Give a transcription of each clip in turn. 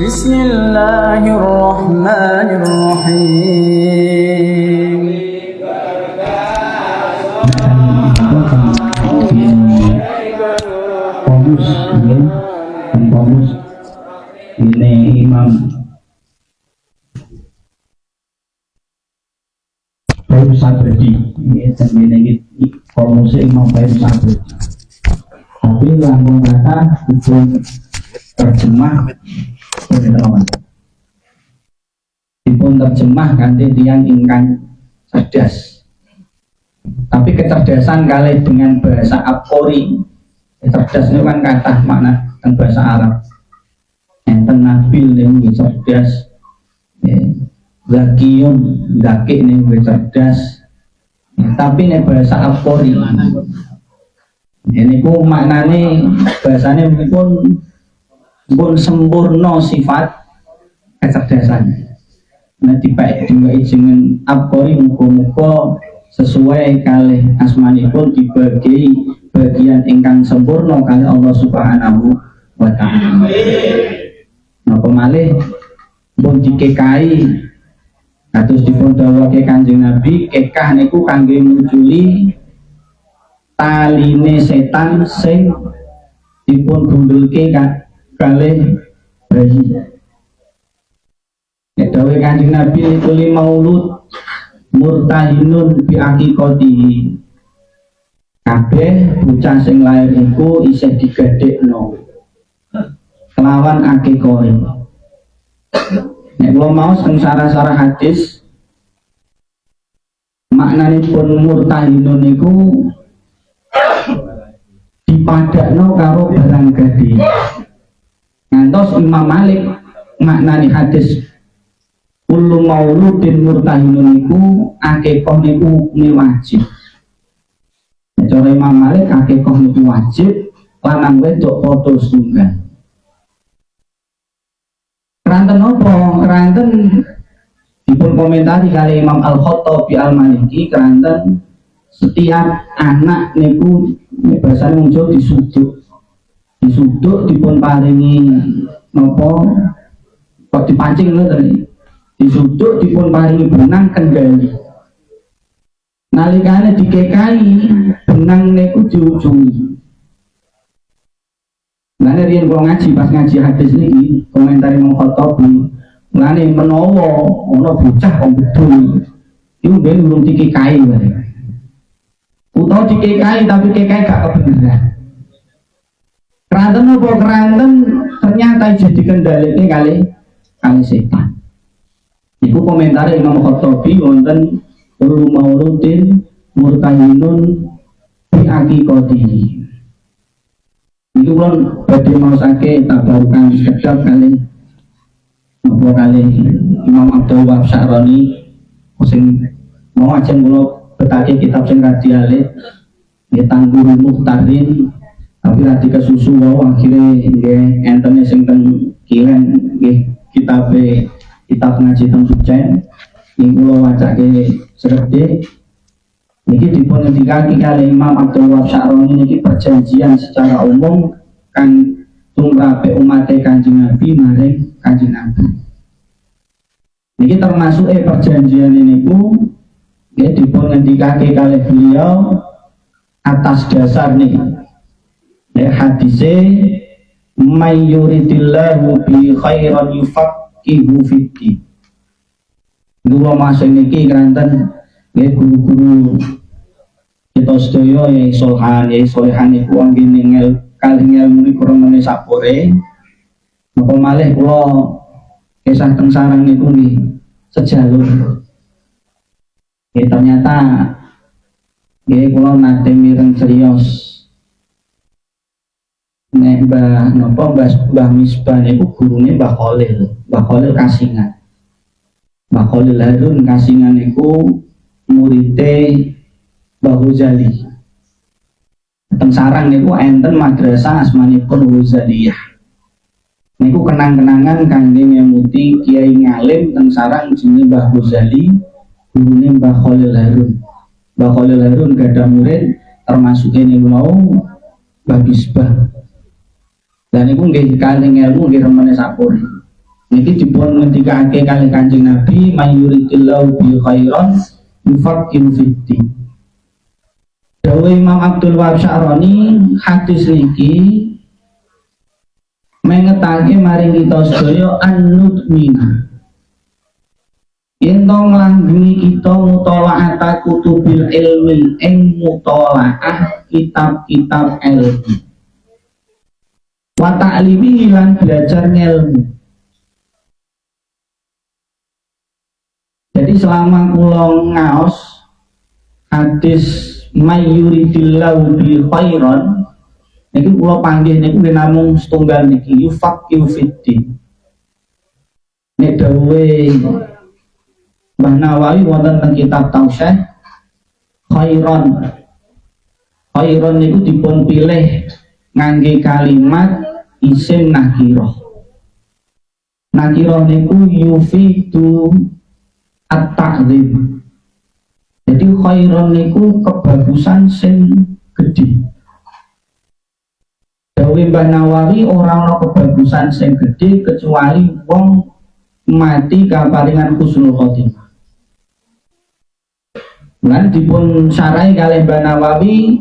Bismillahirrahmanirrahim. Fokus ini Imam Bayu Sabredi ini fokusnya Imam Bayu Sabredi, tapi langsung kata hukum terjemah dipun terjemah ganti tiang ingkang cerdas, tapi kecerdasan kali dengan bahasa Abqori. Cerdas itu kan kata makna dan bahasa Arab. Enten nabil ini cerdas, zakiyun zaki ini cerdas, tapi ini bahasa Abqori. Ini ku maknanya bahasanya pun sempurna sifat kecerdasan. Nah dipakai dengan Abqori muka-muka sesuai kali asmanipun dibagi bagian ingkang sempurna kali Allah Subhanahu wa ta'ala. Napa malih pun dikekai kados dipun dawuhake Kanjeng Nabi, kekah niku kangge munjuli taline setan sing dipun gundulke kalih bayi. Nek dawuh Kanjeng Nabi kuli maulud murtahinun bi aqiqatihi, kabeh bocah sing lair iku isih digadekno kelawan akikoe. Nek kula mau sarah-sarah hadis maknanipun murtahinun niku dipadakno karo barang gede. Ngantos Imam Malik maknani hadis kullu mauludin murtahinun niku akikoh niku wajib. Cara Imam Malik akikoh niku wajib, lanang wedok padha setunggal. Keranten apa? Keranten dipun komentari kali Imam Al-Khattabi Al-Maliki, keranten setiap anak niku bahasane muncul disuduk. Disuduk dipun paringi napa? Kok dipancing lho tadi. Disuduk dipun paringi benang kendali. Nalikane dikekai benang niku diujungi. Mulane riyen kula ngaji pas ngaji hadis niki komentar Imam Khattabi, mulane menawa ana bocah wong bedul iku ben urung dikekai wae. Utawa dikekai tapi kekai gak kebenaran. Keranten apa keranten ternyata jadi kendalike kali setan. Iku komentar Imam Khattabi wonten kullu mauludin murtahinun bi aqiqatihi. Itu kan badhe maosake tabarukan sekedap kali apa kali Imam Abdul Wahab Sya'rani sing mau ajeng kula betake kitab sing radiale nggih Tanggul Muhtarin, tapi radi kesusu wae akhire nggih entene sing teng kilen nggih kitab ngaji teng Sucen ing kula wacake sregep niki dipun ngendikake kali Imam Abdul Wahab Sya'rani niki perjanjian secara umum kan tumrape umat Kanjeng Nabi maring Kanjeng Nabi. Niki termasuk perjanjian niku nggih dipun ngendikake kali beliau atas dasar nih hadise may yuridillahu bi khairan yufaqihu fiddin. Dua masa niki kanten nggih guru-guru kita sedaya ya solhan iku anggene kalih ilmu niku remene sapore. Napa malih kula kisah teng sareng niku nggih sejalur. Ternyata nggih kula nate mireng criyos nek Mbah Misbah niku gurune Mbah Khalil Kasingan. Mbah Khalil Harun Kasingan niku murite Mbah Ghazali. Teng sarang niku enten madrasah asmanipun Ghazaliyah. Niku kenang-kenangan kangge ngemuti kiai ngalim teng sarang jenenge Mbah Ghazali, gurune Mbah Khalil Harun. Mbah Khalil Harun gadah murid termasuk niku mau Mbah Misbah. Dan niku nggih kalih ilmu nggih remene sapur. Niki dipun ngendikake kalih Kanjeng Nabi, mayuridillahu bi khairan yufaqihu fiddin. Dawuh Imam Abdul Wahab Sya'rani, hadis niki mengetake maring kita sedaya an-nutmina. Yen to nglanggeni kita mutalaah kutubil ilmi ing mutalaah kitab-kitab ilmu. Wa ta'limi lan belajar ilmu. Jadi selama kula ngaos hadis mayyuridillahu bi khairan niki kula panggih niku namung setunggal niki yufaqihu fiddin. Nek dawuhe Mbah Nawawi wonten teng kitab Tausyih khairan. Khairan niku dipun pilih ngangge kalimat isim nakirah. Nakirah niku yufidu at-ta'zim. Jadi khairan niku kebagusan sing gedhe. Dawuh Mbah Nawawi ora ana kebagusan sing gedhe kecuali wong mati kaparingan husnul khotimah. Lan dipun sarai kalih Mbah Nawawi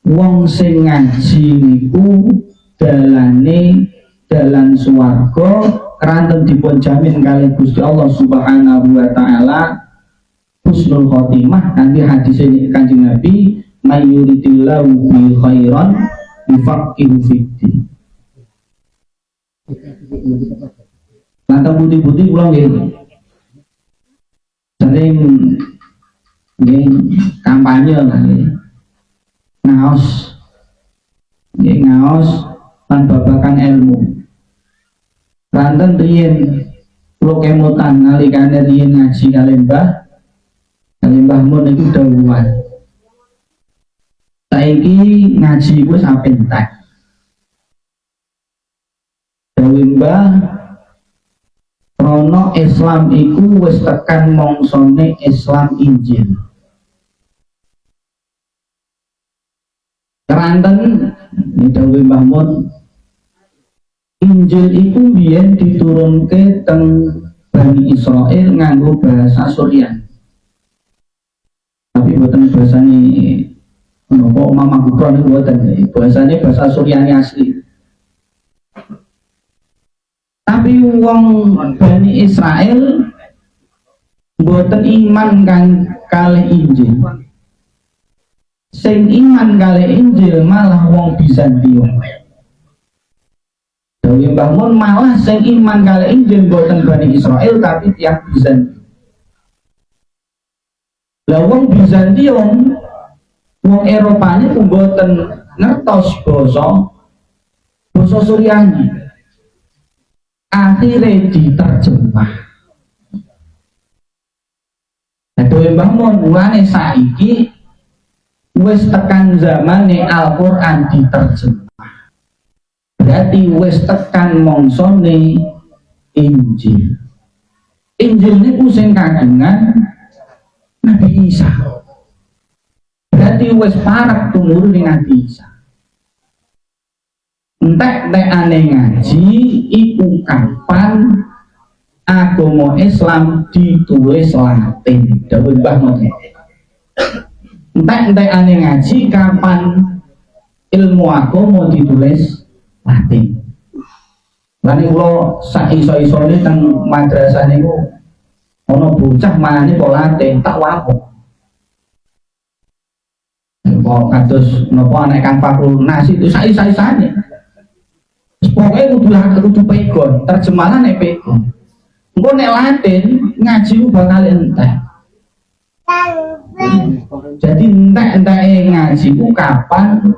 wong sing ngaji niku dalane dalan swarga keranten dipun jamin kalih Gusti Allah Subhanahu wa taala husnul khotimah. Nanti hadis ini Kanjeng Nabi mayyuridillahu bi khairan yufaqihu fiddin. Lantas putih-putih kula nggih sering nggih kampanye lah nggih ngaos lan babakan ilmu. Lanten riyen kula kemutan nalikane riyen ngaji kalih Mbah Mun niku dawuhan. Saiki ngaji wis apentek. Dawuh Mbah rono Islam iku wis tekan mongsone Islam Injil. Keranten dawuh Mbah Mun, Injil iku biyen diturunke teng Bani Israel nganggo bahasa Suryan. Tapi buatan bahasane menapa Mama Gubron niku buatan bahasane bahasa Suryani asli. Tapi wong Bani Israel mboten iman kan kalih Injil. Sing iman kalih Injil malah wong Bizantium. Dawuh Mbah Mun malah sing iman kalih Injil mboten Bani Israel tapi tiang Bizantium. Lah wong Bizantium, wong Eropane mboten ngertos basa Suryani. Akhirnya diterjemah. Dawuh Mbah Mun mulane saiki wis tekan zamane Al-Qur'an diterjemah. Berarti wis tekan mongsone Injil. Injil niku sing kagungan Nabi Isa. Berarti wis parek tumurun Nabi Isa. Entek-entekane ngaji iku kapan agama Islam ditulis Latin. Dawuh Mbah Mun. Entek-entekane ngaji kapan ilmu agama ditulis Latin. Lan kula sak iso-isone teng madrasah niku ana bocah manane kok Latin tak wapuk. Kok kados napa anak Kang Fakrul Nas itu sak isa-isane. Pokoknya kudu pegon, terjemahan nek pegon. Engko nek Latin ngaji bakal entek. Jadi entek-enteke ngaji ku kapan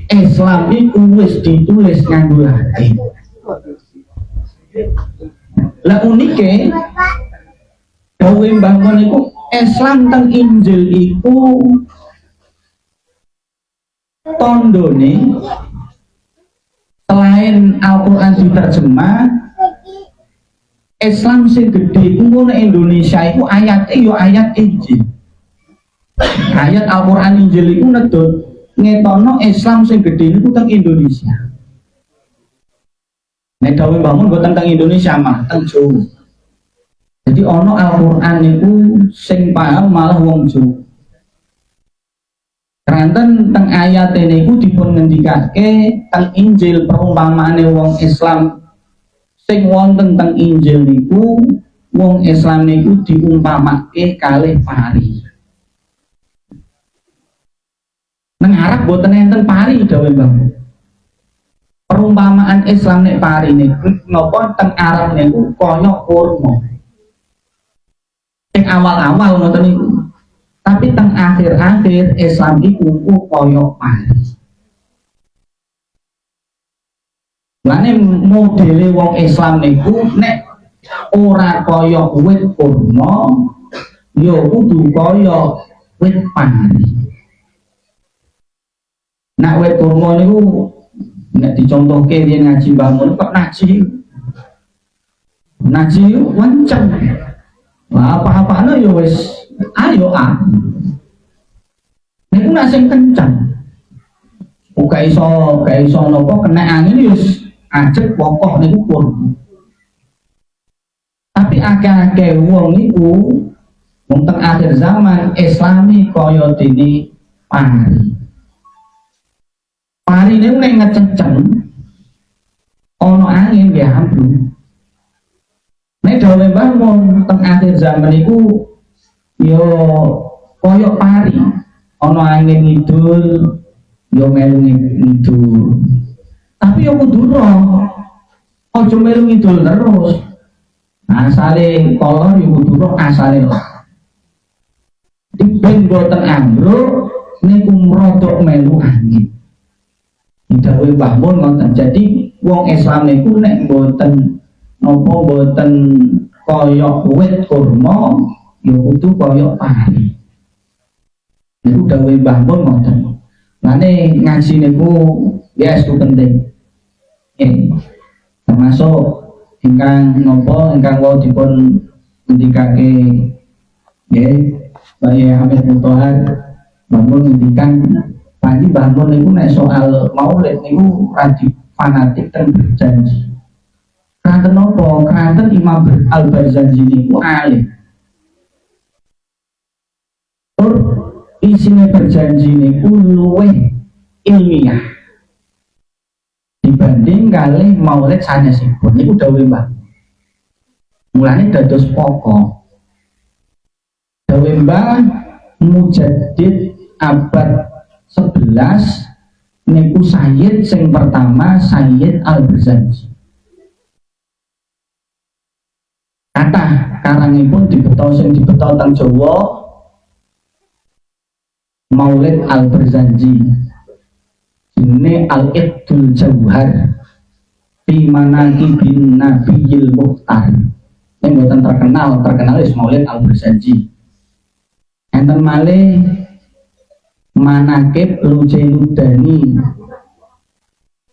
Islam iku wis ditulis nganggo Latin. Lah unike dawuh Mbah Mun iku Islam teng Injil iku tandane selain Al-Quran diterjemah, Islam sing gede ku nek Indonesia iku ayate yo ayat Injil. Ayat Al-Quran Injil iku nedot ngetono Islam sing gede niku teng Indonesia. Nek dawuh Mbah Mun mboten teng Indonesia mah teng Jawa. Jadi ono Al-Qur'an niku sing paham malah wong Jawa. Keranten teng ayat niku dipun ngendikake teng Injil perumpamaane wong Islam sing wonten teng Injil niku wong Islam niku diumpamake kalih pari. Nang Arab boten enten pari dawuh Mbah. Perumpamaan Islam nek pari niku napa teng Arab niku kaya kurma. Sing awal-awal ngoten niku. Tapi teng akhir-akhir Islam iku kaya pari. Lane modele wong Islam niku nek ora kaya wit kurma ya kudu kaya wit pari. Nak wit kurma niku nek dicontohke yen ngaji Mbah Mun kok naji wanceng. Lah apa-apane ya wis ayo niku nak sing kenceng. Uga iso napa kena angin wis ajeg pokok niku kurma. Tapi akeh-akeh wong niku wong teng akhir zaman Islami kaya dene pari. Pari niku nek ngececeng ana angin nggih ambruk. Nek dawuh Mbah Mun teng akhir zaman niku yo kaya pari, ana angin ngidul yo melu ngidul. Tapi yo kudu roh. Aja melu ngidul terus. Asale kolor yo kudu roh asale. Diben boten ambruk niku mrodok melu angin. Dawuh Mbah Mun ngoten. Jadi wong Islam niku nek mboten napa mboten kaya wit kurma ya kudu kaya pari. Niku dawuh Mbah Mun ngoten. Lane ngaji niku ya estu penting. Termasuk ingkang napa ingkang wau dipun ngendikake nggih Bayi Hamid Mutohar Mbah Mun ngendikan Panji Mbah Mun niku nek soal maulid niku radi fanatik dan berjanji. Kanten napa? Kanten Imam Al-Barzanji niku alim. Tur isine berjanji niku luwih ilmiah dibanding kalih maulid sanesipun niku dawuh Mbah. Mulane dados pokok. Dawuh Mbah Mujaddid abad 11 niku Sayyid sing pertama Sayyid Al-Barzanji. Kata karangipun dibeto sing dibeto teng Jawa Maulid Al-Barzanji. Ini Al-Iqdul Jauhar fi manaqibin Nabiyil Mukhtar. Yang buatan terkenal Maulid Al-Barzanji. Enten malih Manaqib Lujainudani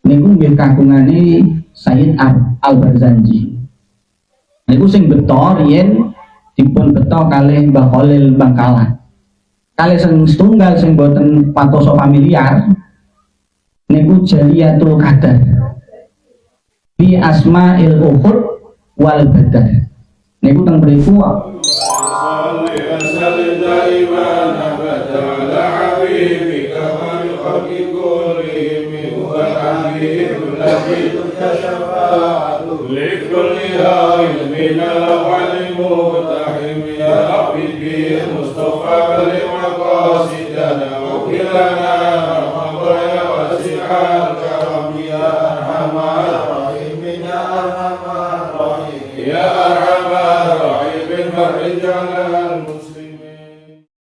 niku nggih kagungane Sayyid Al-Barzanji. Niku sing beto riyen dipun beto kalih Mbah Khalil Bangkalan. Kalih sing setunggal sing boten patoso familiar niku Jaliyatul Qadar bi Asma'il Uhud wal Badar. Niku teng mriku لكل هائل من الأول متحم يا ربي بالمصطفى لمقاصدنا وكلنا رمضان واسع الكرم يا أرحم الراحمين يا أرحم الراحمين يا أرحم الراحمين فرج على